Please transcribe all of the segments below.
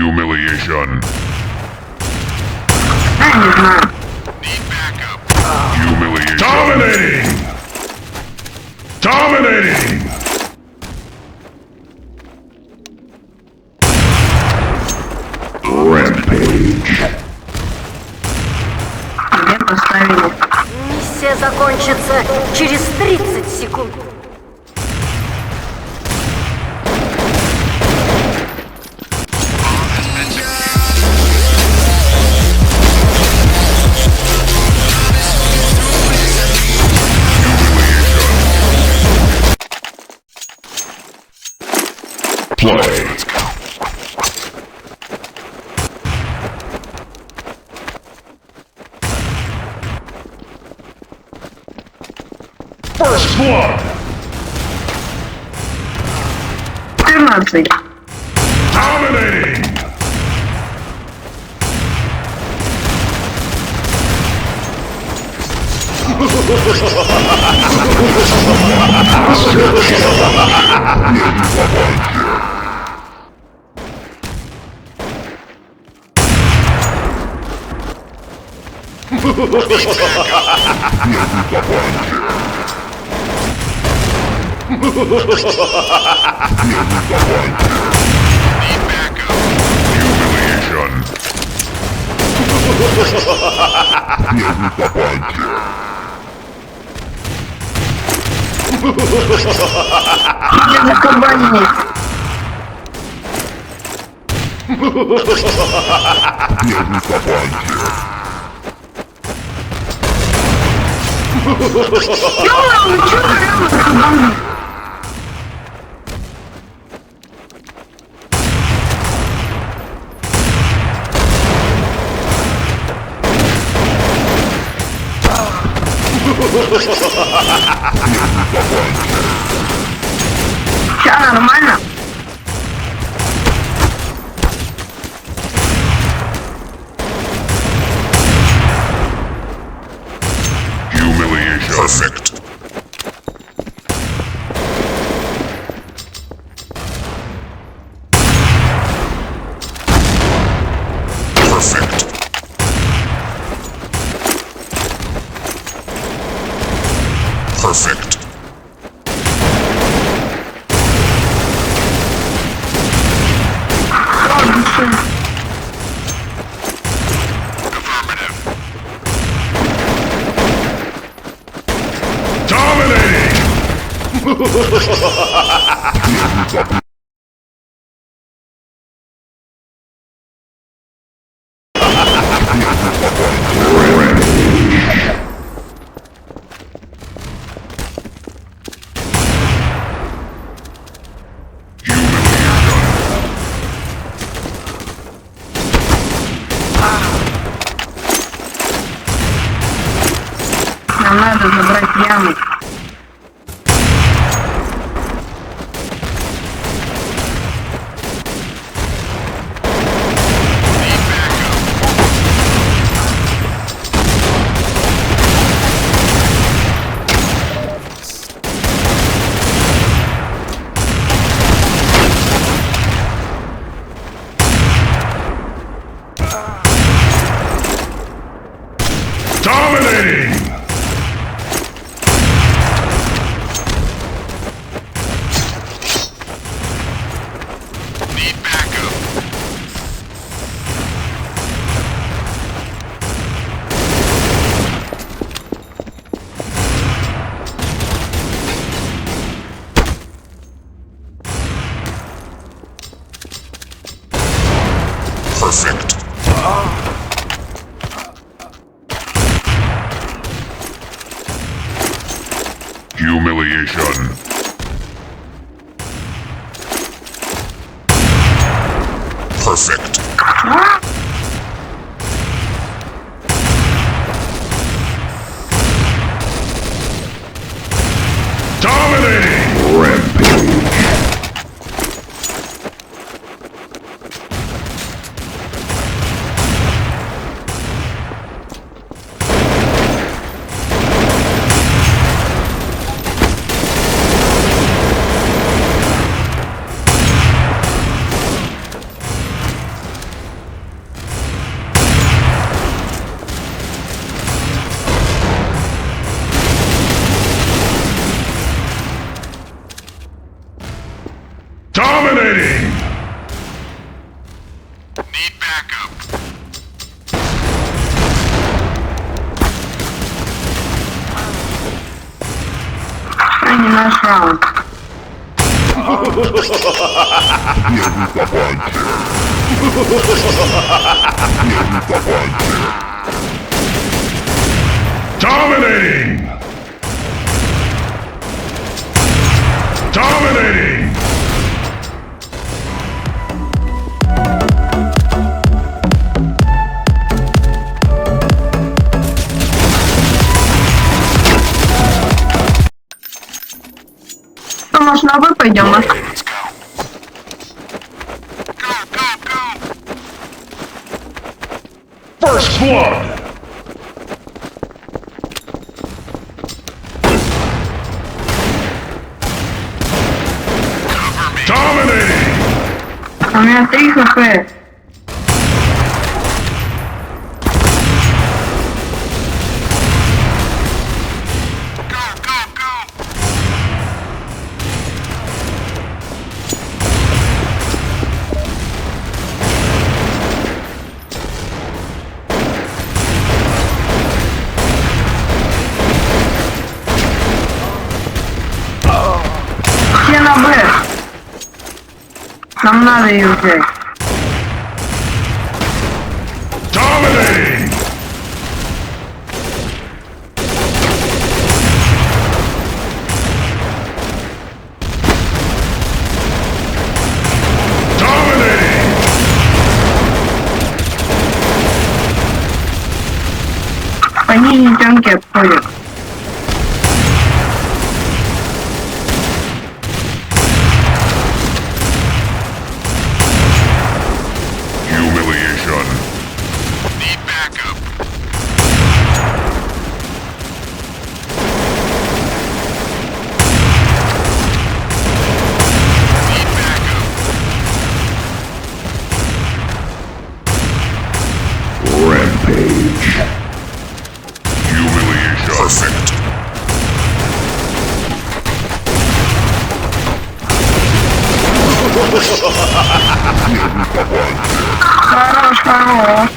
Humiliation. Need backup. Humiliation. Dominating! Dominating! Rampage. Где поставили? Миссия закончится через 30 секунд. Play. First blood. 14. Dominating. Need backup. Humiliation. Где за кабаней? Ёлка, чё прямо за кабаней? Ща нормально? Humiliation. Perfect. Perfect. Perfect. Affirmative. Dominating. Нам надо забрать яму. Need backup. Dominating. Dominating! Need backup. Что не наш раунд? Dominating! Dominating! Что, может, на вы пойдем? А? Let's go. Go, go, go. First blood! Dominating! У меня 3 хп. Go, go, go. Все на Б. Нам надо ее взять. Dominating! Dominating! Они нефтянки обходят. Humiliation. Need backup. Need backup. Rampage. Humiliation. Perfect. Хорош, хорош.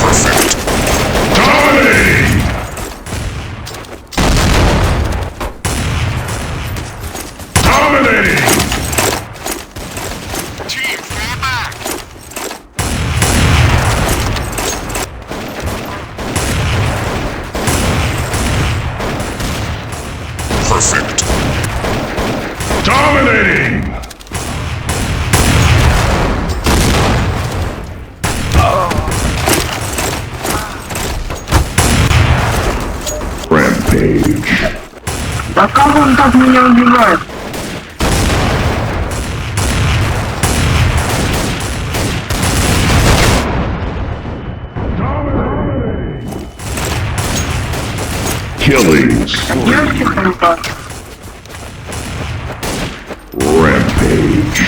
Perfect. Dominating! Dominating! Team, fall back. Perfect. Dominating! Rampage. Да как он так меня убивает? Killing spree. Девушки хлопают. Rampage.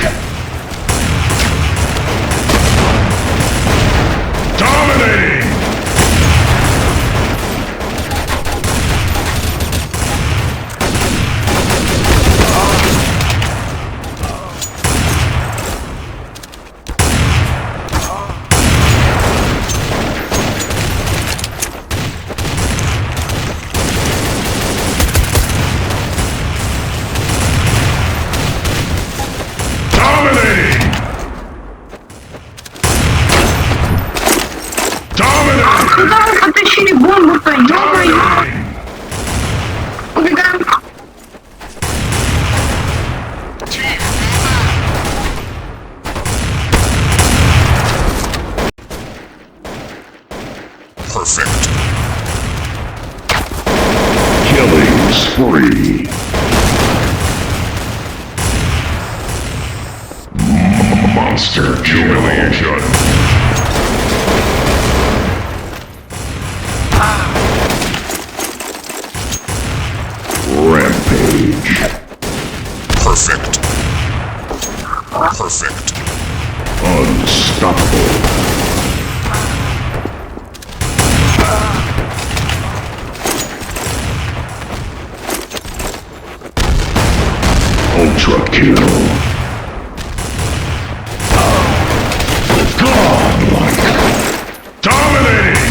Dominating! Dominating! Dominating! Куда вы потащили бомбу-то? Ё-моё! Dominating! Убегаем. Team, fall back. Perfect. Killing spree. Monster kill. Humiliation. kill. Godlike. Dominating.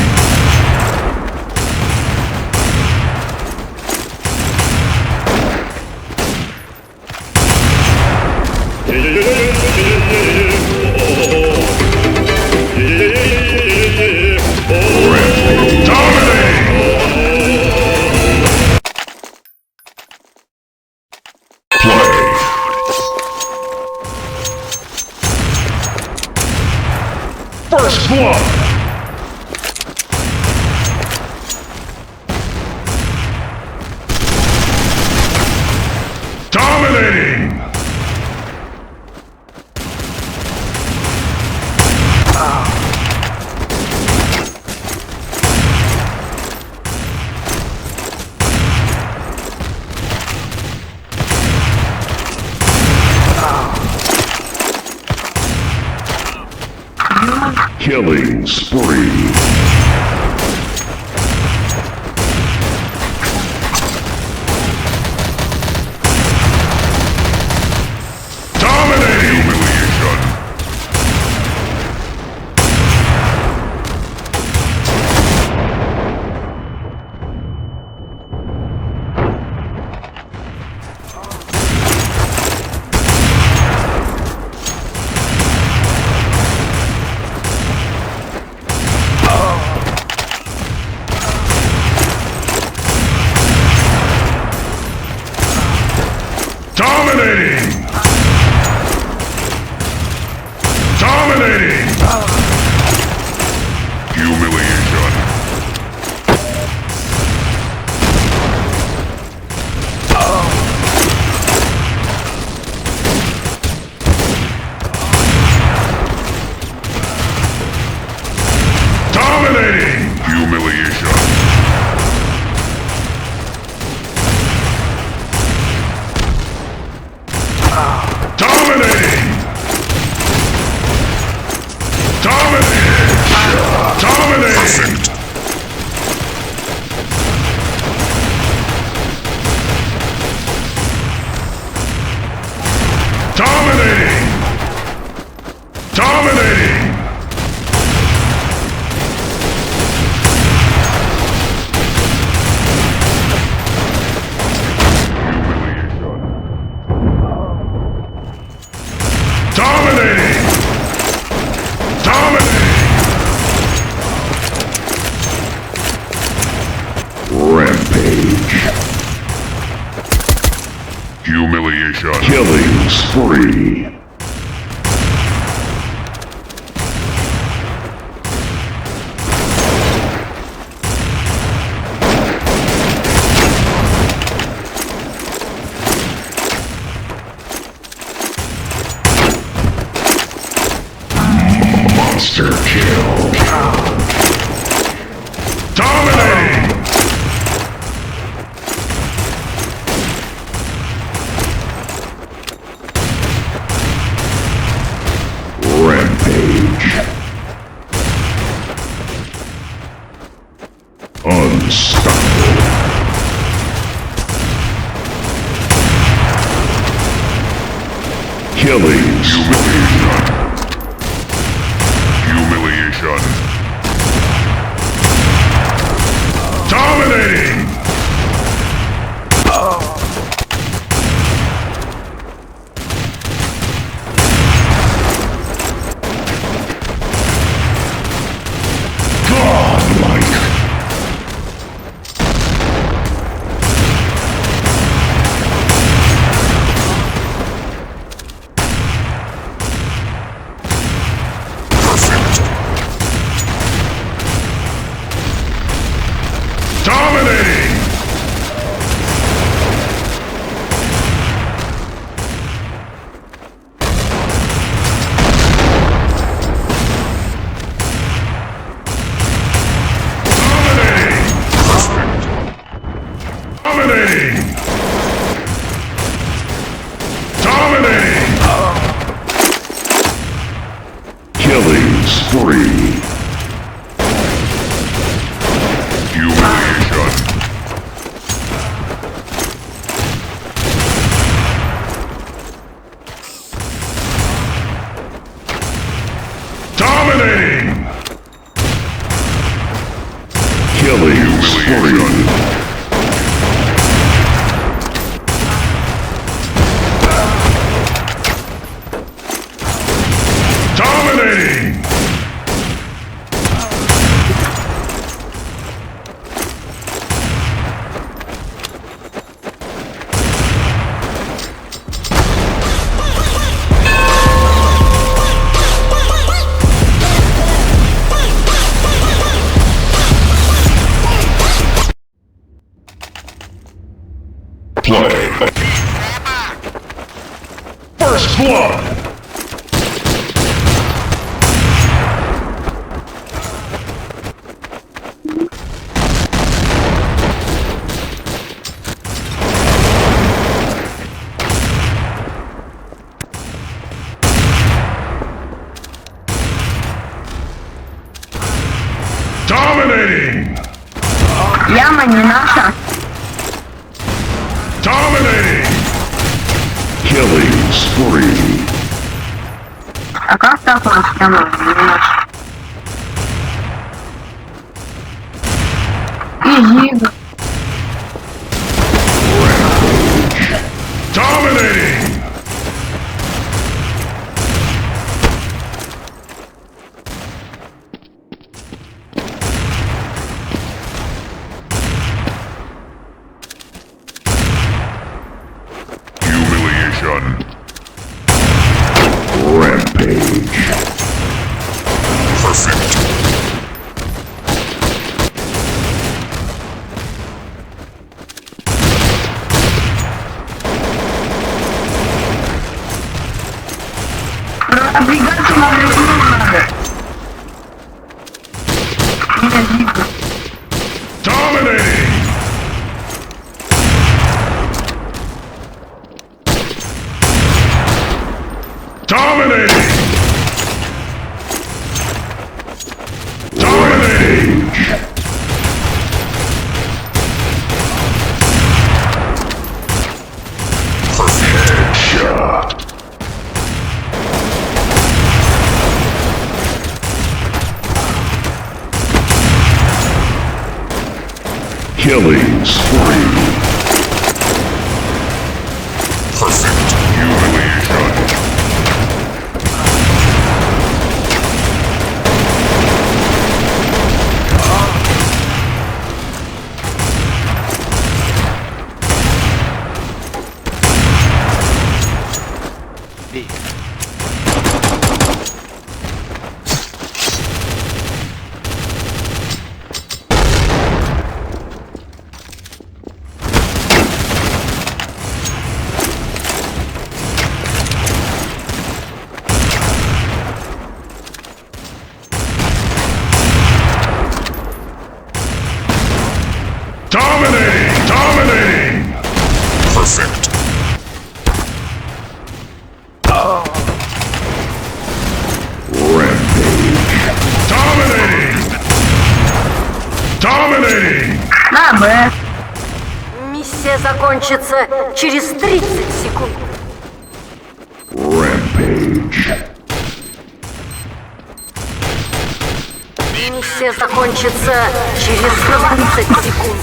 First blood! Dominating! Killing spree. Dominating! Humiliation. Dominating! Dominating! Humiliation. Dominating! Humiliation. Dominating! Dominating! Dominating! Dominating! Dominating! Dominating! Dominating! Rampage. Humiliation. Killing spree. Monster kill. Dominating! Rampage. Unstoppable. Killing Humiliation. Humiliation. Dominating! Godlike! spree. Dominating! Play. First blood! Dominating! Яма не наша. Dominating! Killing spree. А как так у нас яма не наша? Изи. Dominating! Humiliation. Rampage. Perfect. Облигацию на другую надо. Не видно. Dominating! Dominating! Dominating! Perfect shot. Killing spree. Perfect. Humiliation. Dominating! Dominating! Perfect. Rampage. Dominating! Dominating! На Б. Миссия закончится через 30 секунд. Rampage. Миссия закончится через 20 секунд.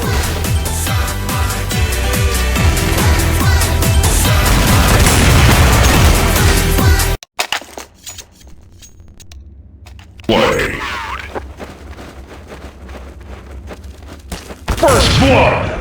Play. First blood.